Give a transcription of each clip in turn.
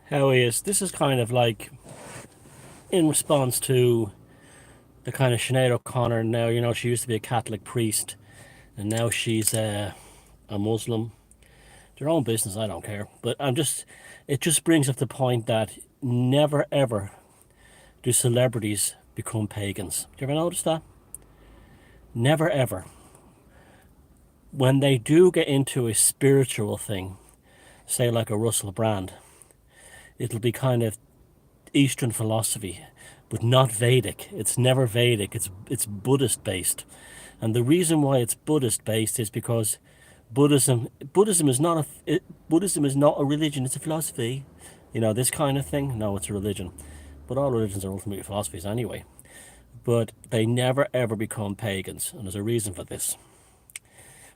How is this is kind of like in response to the kind of Sinead O'Connor now, she used to be a Catholic priest and now she's a Muslim. Their own business, I don't care. But it just brings up the point that never ever do celebrities become pagans. Do you ever notice that? Never ever. When they do get into a spiritual thing, say like a Russell Brand, it'll be kind of Eastern philosophy, but not Vedic. It's never Vedic. It's Buddhist based, and the reason why it's Buddhist based is because Buddhism is not Buddhism is not a religion. It's a philosophy. This kind of thing. No, it's a religion, but all religions are ultimately philosophies anyway. But they never ever become pagans, and there's a reason for this.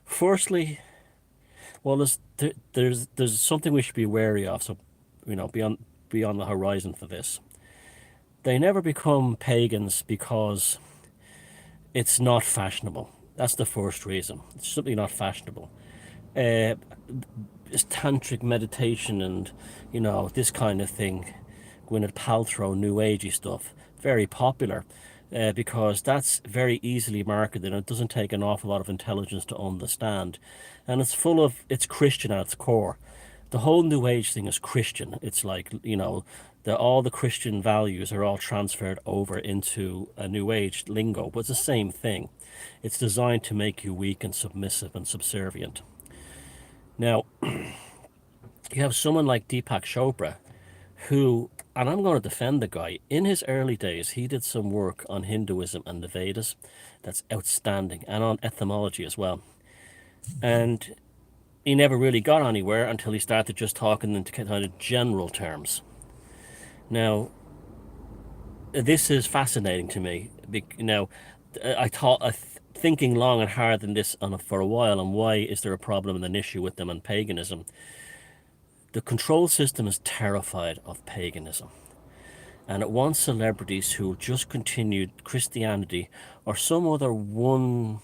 Firstly, well, there's something we should be wary of. So, beyond the horizon for this. They never become pagans because it's not fashionable. That's the first reason. It's simply not fashionable. Uh, it's tantric meditation and, this kind of thing. Gwyneth Paltrow, new agey stuff. Very popular because that's very easily marketed and it doesn't take an awful lot of intelligence to understand. And it's Christian at its core. The whole New Age thing is Christian. It's like, all the Christian values are all transferred over into a New Age lingo, but it's the same thing. It's designed to make you weak and submissive and subservient. Now, you have someone like Deepak Chopra, who, and I'm going to defend the guy, in his early days, he did some work on Hinduism and the Vedas that's outstanding, and on etymology as well. And he never really got anywhere until he started just talking in kind of general terms. Now, this is fascinating to me. Now, I thought, thinking long and hard in this for a while, and why is there a problem and an issue with them and paganism? The control system is terrified of paganism, and it wants celebrities who just continued Christianity or some other one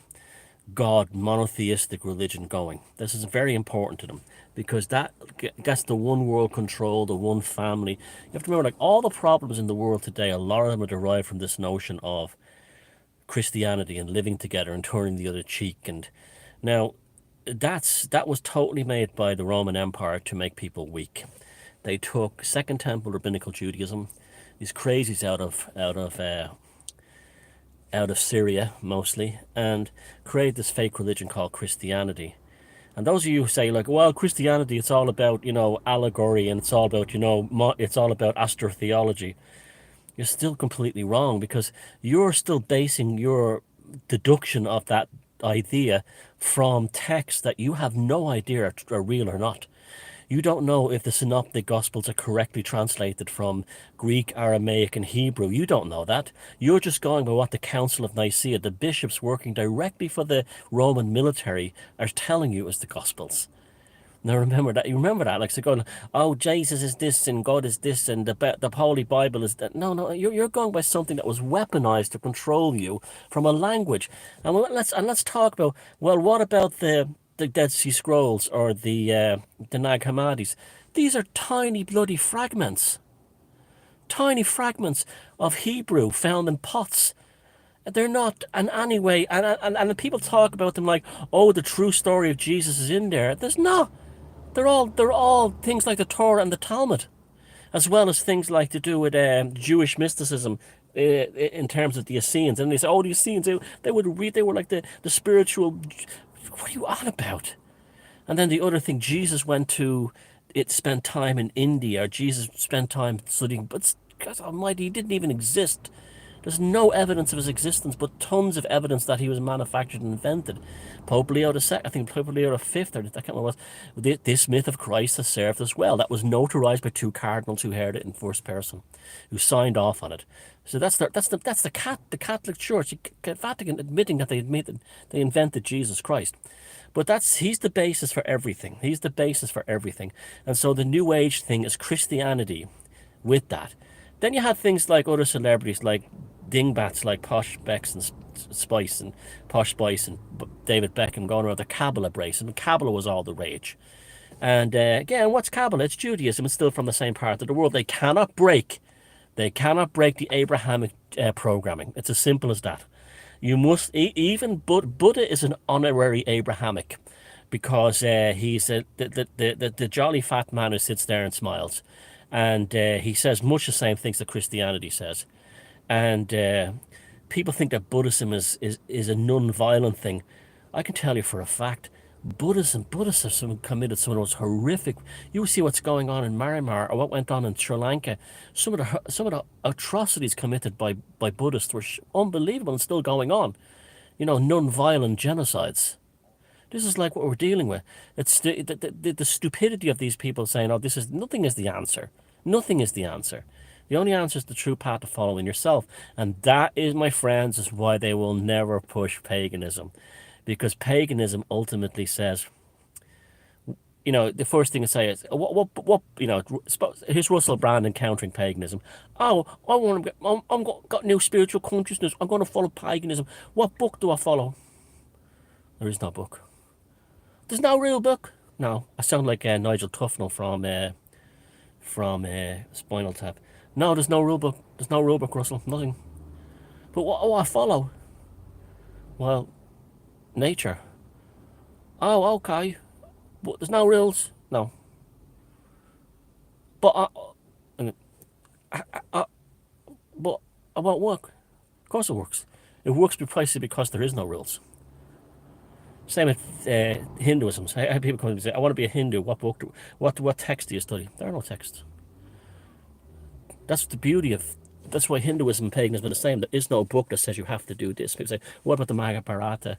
God monotheistic religion going. This is very important to them because that gets the one world control, the one family. You have to remember, like all the problems in the world today, a lot of them are derived from this notion of Christianity and living together and turning the other cheek. And now that was totally made by the Roman Empire to make people weak. They took Second Temple rabbinical Judaism, these crazies out of Syria mostly, and create this fake religion called Christianity. And those of you who say like, well, Christianity, it's all about, allegory and it's all about, it's all about astrotheology. You're still completely wrong because you're still basing your deduction of that idea from texts that you have no idea are real or not. You don't know if the synoptic gospels are correctly translated from Greek, Aramaic, and Hebrew. You don't know that. You're just going by what the Council of Nicaea, the bishops working directly for the Roman military, are telling you as the gospels. Now remember that. You remember that, like so going, oh, Jesus is this and God is this and the Holy Bible is that. No, no, you're going by something that was weaponized to control you from a language. And let's talk about, well, what about the Dead Sea Scrolls or the Nag Hammadis? These are tiny fragments of Hebrew found in pots. They're not in any way, and people talk about them like, oh, the true story of Jesus is in there. There's not. They're all things like the Torah and the Talmud, as well as things like to do with Jewish mysticism in terms of the Essenes. And they say, oh, the Essenes, they would read, they were like the spiritual. What are you on about? And then the other thing, Jesus went to spent time in India. Jesus spent time studying, but God Almighty, he didn't even exist. There's no evidence of his existence, but tons of evidence that he was manufactured and invented. Pope Leo the Second, I think Pope Leo the Fifth, or I can't remember what it was. This myth of Christ has served us well. That was notarized by two cardinals who heard it in first person, who signed off on it. So the Catholic Church, Vatican admitting that they invented Jesus Christ. But he's the basis for everything. He's the basis for everything. And so the New Age thing is Christianity with that. Then you had things like other celebrities like dingbats like Posh Becks and Spice and David Beckham going around the Kabbalah brace, and Kabbalah was all the rage. And again, what's Kabbalah? It's Judaism. It's still from the same part of the world. They cannot break. They cannot break the Abrahamic programming. It's as simple as that. You must even Buddha is an honorary Abrahamic, because he's the jolly fat man who sits there and smiles, and he says much the same things that Christianity says, and people think that Buddhism is a non-violent thing. I can tell you for a fact, Buddhists have committed some of the most horrific. You see what's going on in Myanmar or what went on in Sri Lanka. Some of the atrocities committed by Buddhists were unbelievable and still going on. Non-violent genocides. This is like what we're dealing with. It's the stupidity of these people saying, "Oh, this is nothing is the answer. Nothing is the answer. The only answer is the true path to follow in yourself." And that is, my friends, is why they will never push paganism, because paganism ultimately says, the first thing to say is, here's Russell Brand encountering paganism. Oh, I want to get, got new spiritual consciousness. I'm going to follow paganism. What book do I follow? There is no book. There's no real book. No, I sound like Nigel Tufnell from Spinal Tap. No, there's no rule book. There's no rule book, Russell. Nothing. But what do I follow? Well, nature. Oh, okay. But there's no rules. No. But but it won't work. Of course it works. It works precisely because there is no rules. Same with Hinduism. I have people come and say, "I want to be a Hindu. What book? What text do you study?" There are no texts. That's the beauty of. That's why Hinduism and paganism are the same. There is no book that says you have to do this. People say, "What about the Mahabharata?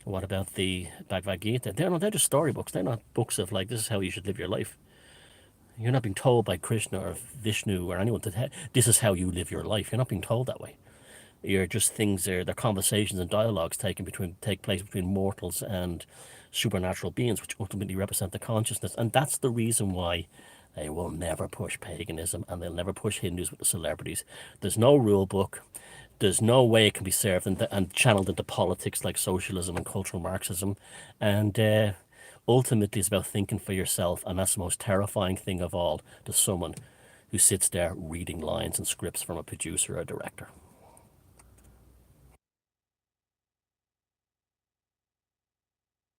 What about the Bhagavad Gita?" They're just storybooks. They're not books of like, this is how you should live your life. You're not being told by Krishna or Vishnu or anyone that this is how you live your life. You're not being told that way. You're just things there. They're conversations and dialogues take place between mortals and supernatural beings, which ultimately represent the consciousness. And that's the reason why they will never push paganism, and they'll never push Hindus with the celebrities. There's no rule book. There's no way it can be served and channeled into politics like socialism and cultural Marxism. And ultimately, it's about thinking for yourself, and that's the most terrifying thing of all to someone who sits there reading lines and scripts from a producer or a director.